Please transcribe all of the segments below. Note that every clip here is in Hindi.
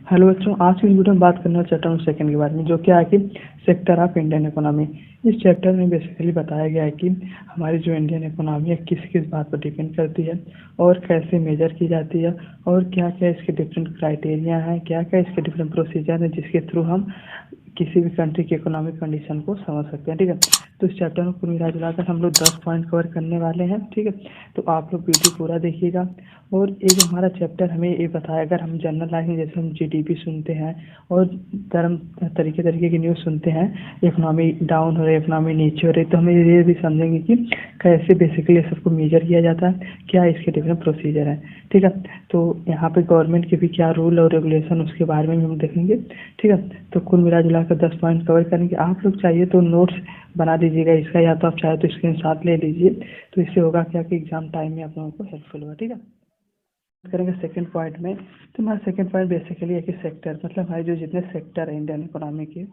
हेलो बच्चों, आज की इस वीडियो में बात करने वाले चैप्टर नंबर सेकंड के बारे में, जो क्या है कि सेक्टर ऑफ इंडियन इकोनॉमी। इस चैप्टर में बेसिकली बताया गया है कि हमारी जो इंडियन इकोनॉमी है किस किस बात पर डिपेंड करती है और कैसे मेजर की जाती है और क्या क्या इसके डिफरेंट क्राइटेरिया हैं, क्या क्या इसके डिफरेंट प्रोसीजर हैं जिसके थ्रू हम किसी भी कंट्री की इकोनॉमिक कंडीशन को समझ सकते हैं। ठीक है, तो इस चैप्टर में कुल मिलाकर हम लोग 10 पॉइंट कवर करने वाले हैं। ठीक है, तो आप लोग वीडियो पूरा देखिएगा। और एक हमारा चैप्टर हमें ये बताया, अगर हम जनरल लाइफ में जैसे हम जीडीपी सुनते हैं और तरह तरीके तरीके की न्यूज़ सुनते हैं, इकोनॉमी डाउन हो रही है, इकोनॉमी नीचे हो रही है, तो हमें ये भी समझेंगे कि कैसे बेसिकली सबको मेजर किया जाता है, क्या इसके डिफरेंट प्रोसीजर है। ठीक है, तो यहाँ पे गवर्नमेंट के भी क्या रूल और रेगुलेशन उसके बारे में भी हम देखेंगे। ठीक है, तो कुल मिला जुला कर 10 पॉइंट कवर करेंगे। आप लोग चाहिए तो नोट्स बना दीजिएगा इसका, या तो आप चाहे तो स्क्रीन शॉट ले लीजिए, तो इससे होगा क्या कि एग्जाम टाइम में आप लोगों को हेल्पफुल होगा। ठीक है, करेंगे सेकंड पॉइंट में। तो हमारा सेकंड पॉइंट बेसिकली है कि सेक्टर, मतलब हमारे जो जितने सेक्टर है इंडियन इकोनॉमी के,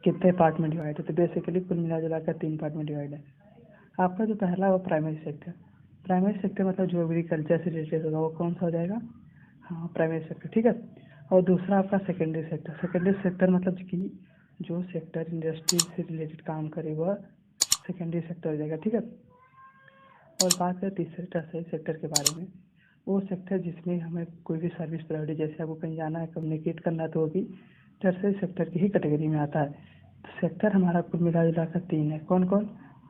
कितने पार्ट में डिवाइड है। तो बेसिकली कुल मिला जुला कर 3 पार्ट में डिवाइड है। आपका जो पहला है वो प्राइमरी सेक्टर। प्राइमरी सेक्टर मतलब जो एग्रीकल्चर से रिलेटेड होगा वो कौन सा हो जाएगा, हाँ प्राइमरी सेक्टर। ठीक है, और दूसरा आपका सेकेंडरी सेक्टर। सेकेंडरी सेक्टर मतलब कि जो सेक्टर इंडस्ट्री से रिलेटेड काम करे वह सेकेंडरी सेक्टर हो जाएगा। ठीक है, और बात करें तीसरे टर्सरी सेक्टर के बारे में, वो सेक्टर जिसमें हमें कोई भी सर्विस प्रोवाइड, जैसे आपको कहीं जाना है, कम्युनिकेट करना है, तो वो भी टर्सरी सेक्टर की ही कैटेगरी में आता है। तो सेक्टर हमारा कुल मिला जुला कर 3 है। कौन कौन,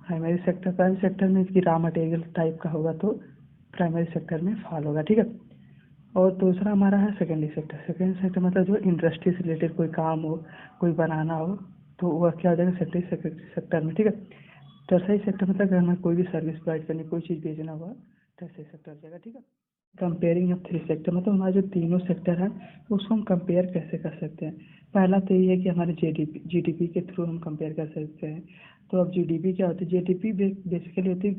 प्राइमरी सेक्टर। प्राइमरी सेक्टर में इसकी रॉ मटेरियल टाइप का होगा तो प्राइमरी सेक्टर में फॉल होगा। ठीक है, और दूसरा हमारा है सेकेंडरी सेक्टर। सेकेंडरी सेक्टर मतलब जो इंडस्ट्री से रिलेटेड कोई काम हो, कोई बनाना हो, तो वह क्या हो जाएगा सेकेंडरी सेक्टर में। ठीक है, टर्सरी सेक्टर मतलब अगर हमें कोई भी सर्विस प्रोवाइड करनी, कोई चीज़ बेचना हुआ, टर्सरी सेक्टर हो जाएगा। ठीक है, कंपेयरिंग ऑफ 3 सेक्टर मतलब हमारे जो तीनों सेक्टर हैं उसको हम कंपेयर कैसे कर सकते हैं। पहला तो ये है कि हमारे जीडीपी के थ्रू हम कंपेयर कर सकते हैं। तो अब जीडीपी क्या होती है, जीडीपी बेसिकली होती है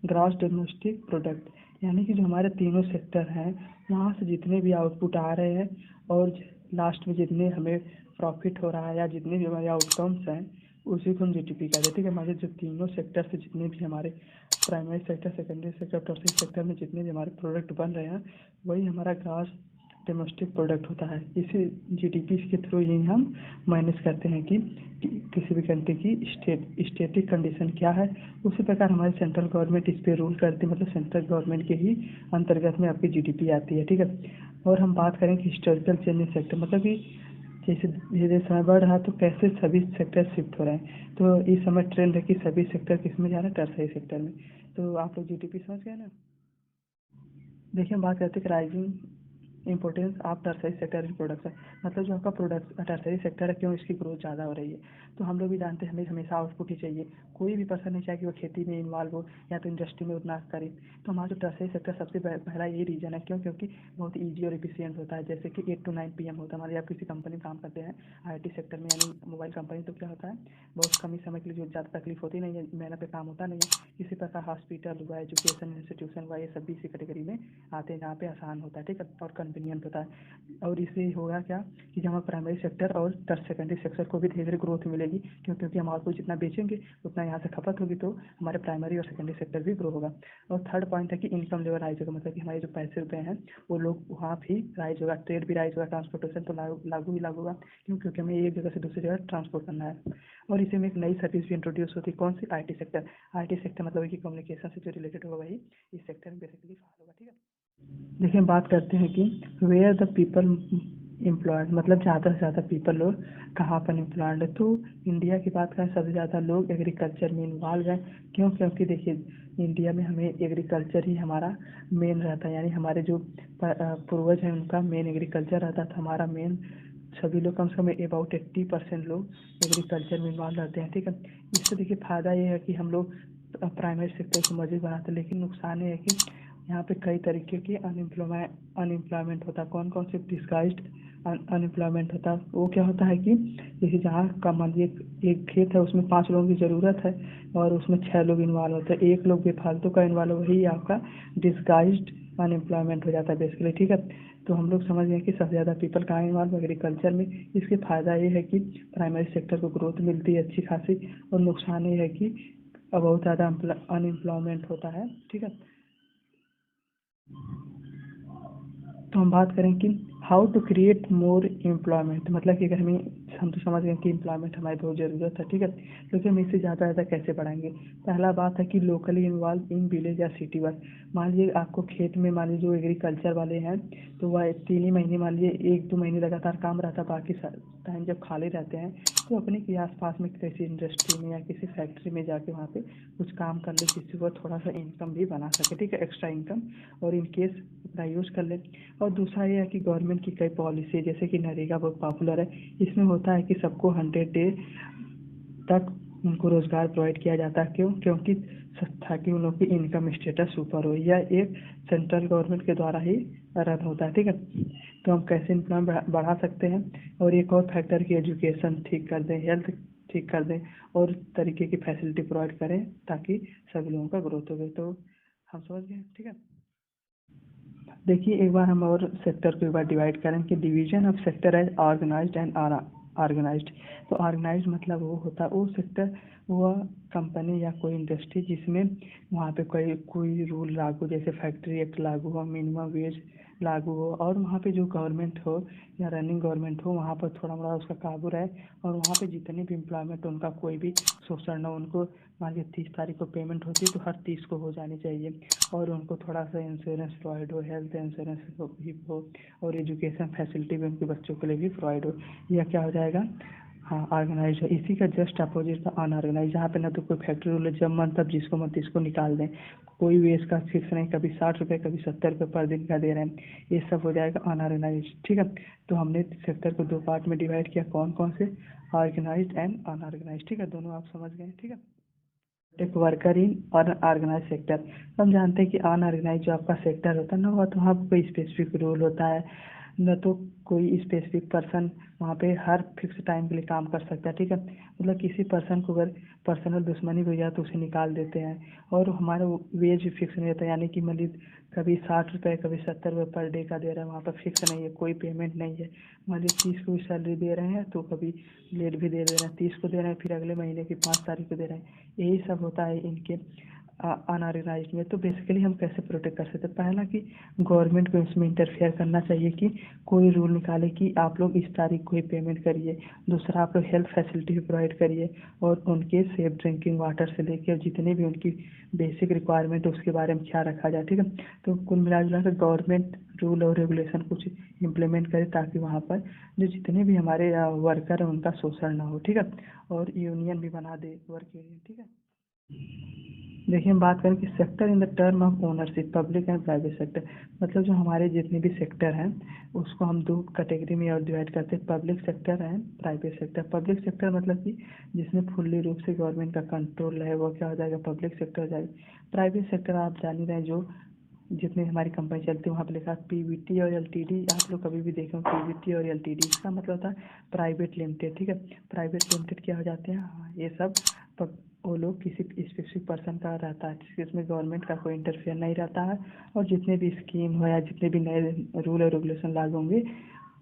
ग्रॉस डोमेस्टिक प्रोडक्ट, यानी कि जो हमारे तीनों सेक्टर हैं वहाँ से जितने भी आउटपुट आ रहे हैं और लास्ट में जितने हमें प्रॉफिट हो रहा है या जितने भी हमारे आउटकम्स हैं उसी को हम जीडीपी कहते हैं। ठीक है, हमारे जो तीनों सेक्टर से जितने भी हमारे primary sector, secondary sector, tertiary sector में जितने भी हमारे प्रोडक्ट बन रहे हैं वही हमारा ग्रॉस डोमेस्टिक प्रोडक्ट होता है। इसी जीडीपी के थ्रू ही हम मैनेज करते हैं कि किसी भी कंट्री की स्टेटिक कंडीशन क्या है। उसी प्रकार हमारी सेंट्रल गवर्नमेंट इस पे रूल करती है, मतलब सेंट्रल गवर्नमेंट के ही अंतर्गत में आपकी जीडीपी आती है। ठीक है, और हम बात करें कि हिस्टोरिकल चेंज इन सेक्टर, मतलब कि जैसे धीरे धीरे समय बढ़ रहा है तो कैसे सभी सेक्टर शिफ्ट हो रहे हैं। तो इस समय ट्रेंड है कि सभी सेक्टर किस में जा रहे हैं, टर्सरी सेक्टर में। तो आप लोग जीडीपी समझ गए ना। देखिए हम बात करते हैं rising importance of tertiary sector in production, मतलब जो आपका प्रोडक्ट टर्सरी सेक्टर है क्यों इसकी ग्रोथ ज़्यादा हो रही है। तो हम लोग भी जानते हैं हमें हमेशा आउटपुट ही चाहिए, कोई भी पर्सन नहीं चाहे कि वो खेती में इन्वॉल्व हो या तो इंडस्ट्री में उतना करे। तो हमारा जो टर्सरी सेक्टर सबसे पहला ये रीजन है, क्यों, क्योंकि बहुत ईजी और इफिशियंट होता है। जैसे कि 8 to 9 PM होता है, हमारे आप किसी कंपनी में काम करते हैं आईटी सेक्टर में यानी मोबाइल कंपनी, तो क्या होता है बहुत कम ही समय के लिए जो ज़्यादा तकलीफ होती नहीं है, मेहनत पे काम होता नहीं है। इसी प्रकार हॉस्पिटल हुआ, एजुकेशन इंस्टीट्यूशन हुआ, ये सब भी इसी कैटेगरी में आते हैं जहाँ पे आसान होता है। ठीक है, और कन्वीनियंट होता है। और इससे होगा क्या कि जब हम प्राइमरी सेक्टर और सेकेंडरी सेक्टर को भी धीरे धीरे ग्रोथ मिलेगी, क्योंकि हम आउटपुट जितना बेचेंगे उतना यहाँ से खपत होगी, तो हमारे प्राइमरी और सेकेंडरी सेक्टर भी ग्रो होगा। और थर्ड पॉइंट है कि इनकम लेवल राइज होगा, मतलब कि हमारे जो पैसे रुपए हैं वो लोग वहाँ भी राइज होगा, ट्रेड भी राइज होगा, ट्रांसपोर्टेशन तो लागू ही लागू होगा, क्योंकि हमें एक जगह से दूसरी जगह ट्रांसपोर्ट करना है। और इसी में एक नई सर्विस भी इंट्रोड्यूस होती है, कौन सी, आईटी सेक्टर। आईटी सेक्टर मतलब कि कम्युनिकेशन से जो रिलेटेड होगा वही इस सेक्टर में बेसिकली फॉल होगा। ठीक है, देखिए बात करते हैं कि वेयर द पीपल एम्प्लॉयड, मतलब ज़्यादा से ज़्यादा पीपल लोग कहाँ पर एम्प्लॉयड है। तो इंडिया की बात करें सबसे ज़्यादा लोग एग्रीकल्चर में इन्वॉल्व हैं। क्यों, क्योंकि देखिए इंडिया में हमें एग्रीकल्चर ही हमारा मेन रहता है, यानी हमारे जो पूर्वज हैं उनका मेन एग्रीकल्चर रहता था। हमारा मेन सभी लोग कम से कम अबाउट 80% लोग एग्रीकल्चर में इन्वॉल्व रहते हैं। ठीक है, इससे देखिए फ़ायदा ये है कि हम लोग प्राइमरी सेक्टर को मजबूत बनाते हैं, लेकिन नुकसान ये है कि यहाँ पे कई तरीके की अनएम्प्लॉयमेंट होता है। कौन कौन से डिस्गाइज्ड अनएम्प्लॉयमेंट होता है, वो क्या होता है कि जैसे जहाँ का मान लीजिए एक खेत है उसमें 5 लोगों की ज़रूरत है और उसमें 6 लोग इन्वॉल्व होते हैं, एक लोग बेफालतू का इन्वॉल्व, वही आपका डिस्गाइज्ड अनएम्प्लॉयमेंट हो जाता है बेसिकली। ठीक है, तो हम लोग समझ गए कि सबसे ज़्यादा पीपल कहाँ इन्वॉल्व, एग्रीकल्चर में। इसके फ़ायदा ये है कि प्राइमरी सेक्टर को ग्रोथ मिलती है अच्छी खासी, और नुकसान ये है कि बहुत ज़्यादा अनएम्प्लॉयमेंट होता है। ठीक है, तो हम बात करें कि how to create more employment, मतलब कि अगर हम तो समझ गए कि एम्प्लॉयमेंट हमारी बहुत ज़रूरत है, ठीक है, लेकिन हम इससे ज़्यादा ज़्यादा कैसे बढ़ाएंगे। पहला बात है कि लोकली इन्वॉल्व इन विलेज या सिटी वर्क। मान लीजिए आपको खेत में, मान लीजिए जो एग्रीकल्चर वाले हैं तो वह 3 ही महीने, मान लीजिए 1-2 महीने लगातार काम रहता है, बाकी टाइम जब खाली रहते हैं तो अपने के आसपास में किसी इंडस्ट्री में या किसी फैक्ट्री में जाके वहाँ पे कुछ काम कर ले, जिससे वो थोड़ा सा इनकम भी बना सके, ठीक है, एक्स्ट्रा इनकम, और इन केस अपना यूज़ कर ले। और दूसरा ये है कि गवर्नमेंट की कई पॉलिसी जैसे कि नरेगा बहुत पॉपुलर है, इसमें होता है कि सबको 100 डे तक उनको रोज़गार प्रोवाइड किया जाता है। क्यों? क्योंकि ताकि उन लोग की इनकम स्टेटस ऊपर हो। यह एक सेंट्रल गवर्नमेंट के द्वारा ही रन होता है, ठीक है। तो हम कैसे इनकम बढ़ा सकते हैं, और एक और फैक्टर की एजुकेशन ठीक कर दें, हेल्थ ठीक कर दें, और तरीके की फैसिलिटी प्रोवाइड करें ताकि सभी लोगों का ग्रोथ हो। तो हम समझ गए, ठीक है। देखिए एक बार हम और सेक्टर को एक बार डिवाइड करें कि division of sector as organised and organised. तो ऑर्गेनाइज्ड मतलब वो होता है वो सेक्टर, वो कंपनी या कोई इंडस्ट्री जिसमें वहाँ पे कोई रूल लागू, जैसे फैक्ट्री एक्ट लागू हो, मिनिमम वेज लागू हो, और वहाँ पे जो गवर्नमेंट हो या रनिंग गवर्नमेंट हो वहाँ पर थोड़ा मोड़ा उसका काबू रहे, और वहाँ पे जितने भी एम्प्लॉयमेंट उनका कोई भी शोषण न हो। उनको मान लीजिए 30 तारीख को पेमेंट होती है तो हर 30 को हो जानी चाहिए, और उनको थोड़ा सा इंश्योरेंस प्रोवाइड हो, हेल्थ इंश्योरेंस भी हो, और एजुकेशन फैसिलिटी भी उनके बच्चों के लिए भी प्रोवाइड हो। यह क्या हो जाएगा, हाँ, ऑर्गेनाइज है। इसी का जस्ट अपोजिट था अनऑर्गेनाइज, जहाँ पे ना तो कोई फैक्ट्री रूल है, जब मन तब जिसको मन तिसको निकाल दें, कोई भी इसका फिक्स नहीं, कभी 60 रुपये कभी 70 रुपये पर दिन का दे रहे हैं, ये सब हो जाएगा अनऑर्गेनाइज, ठीक है। तो हमने सेक्टर को 2 पार्ट में डिवाइड किया, कौन कौन से, ऑर्गेनाइज एंड अनऑर्गेनाइज, ठीक है, दोनों आप समझ गए, ठीक है। एक वर्कर इन और ऑर्गेनाइज सेक्टर। हम जानते हैं कि अनऑर्गेनाइज जो आपका सेक्टर होता है ना, वह तो वहाँ पर कोई स्पेसिफिक रूल होता है, न तो कोई स्पेसिफिक पर्सन वहाँ पे हर फिक्स टाइम के लिए काम कर सकता है, ठीक है। मतलब किसी पर्सन को अगर पर्सनल दुश्मनी हो जाए तो उसे निकाल देते हैं, और हमारा वेज फिक्स नहीं रहता, यानी कि मतलब कभी 60 रुपये कभी 70 रुपये पर डे का दे रहे हैं, वहाँ पर फिक्स नहीं है, कोई पेमेंट नहीं है। मान लीजिए 30 को भी सैलरी दे रहे हैं तो कभी लेट भी दे रहे हैं, 30 को दे रहे हैं फिर अगले महीने की 5 तारीख को दे रहे हैं, यही सब होता है इनके अनऑर्गेनाइज्ड में। तो बेसिकली हम कैसे प्रोटेक्ट कर सकते हैं, पहला कि गवर्नमेंट को इसमें इंटरफेयर करना चाहिए कि कोई रूल निकाले कि आप लोग इस तारीख को ही पेमेंट करिए। दूसरा, आप लोग हेल्थ फैसिलिटी भी प्रोवाइड करिए, और उनके सेफ ड्रिंकिंग वाटर से लेकर जितने भी उनकी बेसिक रिक्वायरमेंट है उसके बारे में ख्याल रखा जाए, ठीक है। तो कुल मिला जुला कर गवर्नमेंट रूल और रेगुलेशन कुछ इम्प्लीमेंट करे ताकि वहाँ पर जो जितने भी हमारे वर्कर हैं उनका शोषण ना हो, ठीक है, और यूनियन भी बना दे, वर्क यूनियन, ठीक है। देखिए हम बात करें कि sector in the term of ownership, public and private sector, मतलब जो हमारे जितने भी सेक्टर हैं उसको हम 2 कैटेगरी में और डिवाइड करते हैं, public sector and private sector. Public sector मतलब कि जिसमें फुल्ली रूप से गवर्नमेंट का कंट्रोल है, वो क्या हो जाएगा, पब्लिक सेक्टर हो जाएगा। प्राइवेट सेक्टर आप जान ही रहे हैं, जो जितनी हमारी कंपनी चलती है वहाँ पे लिखा है पीवीटी और एलटीडी, आप लोग कभी भी देखें पीवीटी और एलटीडी, इसका मतलब होता है प्राइवेट लिमिटेड, ठीक है। प्राइवेट लिमिटेड क्या हो जाते हैं, हाँ, ये सब वो लोग किसी स्पेसिफिक पर्सन का रहता है, जिसमें गवर्नमेंट का कोई इंटरफेयर नहीं रहता है, और जितने भी स्कीम हो या जितने भी नए रूल और रेगुलेशन लागू होंगे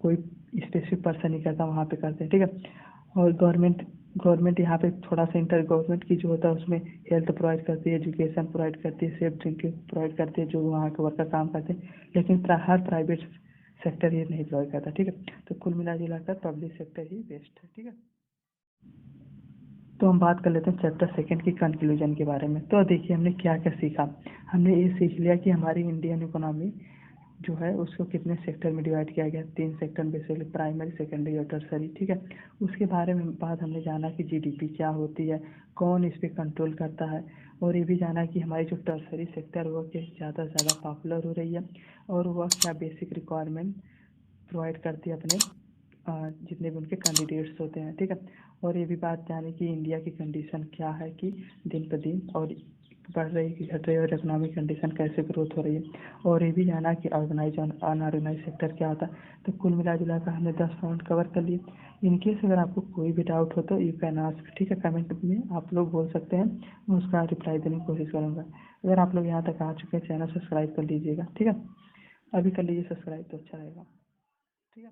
कोई स्पेसिफिक पर्सन ही करता, वहाँ पे करते हैं, ठीक है। और गवर्नमेंट यहाँ पे थोड़ा सा इंटर गवर्नमेंट की जो होता है उसमें हेल्थ प्रोवाइड करती है, एजुकेशन प्रोवाइड करती है, सेफ ड्रिंकिंग प्रोवाइड करती है, जो वहाँ के वर्कर काम करते हैं, लेकिन हर प्राइवेट सेक्टर ये नहीं प्रोवाइड करता, ठीक है। तो कुल मिला जुला कर पब्लिक सेक्टर ही बेस्ट है, ठीक है। तो हम बात कर लेते हैं चैप्टर सेकंड की कंक्लूजन के बारे में। तो देखिए हमने क्या क्या सीखा, हमने ये सीख लिया कि हमारी इंडियन इकोनॉमी जो है उसको कितने सेक्टर में डिवाइड किया गया, 3 सेक्टर, बेसिकली प्राइमरी, सेकेंडरी और टर्सरी, ठीक है। उसके बारे में बाद हमने जाना कि जीडीपी क्या होती है, कौन इस पर कंट्रोल करता है, और ये भी जाना कि हमारी जो टर्सरी सेक्टर वो कि ज़्यादा से ज़्यादा पॉपुलर हो रही है, और वह क्या बेसिक रिक्वायरमेंट प्रोवाइड करती है अपने जितने भी उनके कैंडिडेट्स होते हैं, ठीक है। और ये भी बात जाने कि इंडिया की कंडीशन क्या है कि दिन पर दिन और बढ़ रही कि घट रही, और इकोनॉमिक कंडीशन कैसे ग्रोथ हो रही है, और ये भी जाना कि ऑर्गेनाइज और अनऑर्गेनाइज सेक्टर क्या होता है। तो कुल मिला जुला कर हमने 10 पॉइंट कवर कर लिए। इनकेस अगर आपको कोई भी डाउट हो तो यू कैन आस्क, ठीक है, कमेंट में आप लोग बोल सकते हैं, मैं उसका रिप्लाई देने की कोशिश करूँगा। अगर आप लोग यहाँ तक आ चुके हैं चैनल सब्सक्राइब कर लीजिएगा, ठीक है, अभी कर लीजिए सब्सक्राइब तो अच्छा रहेगा, ठीक है।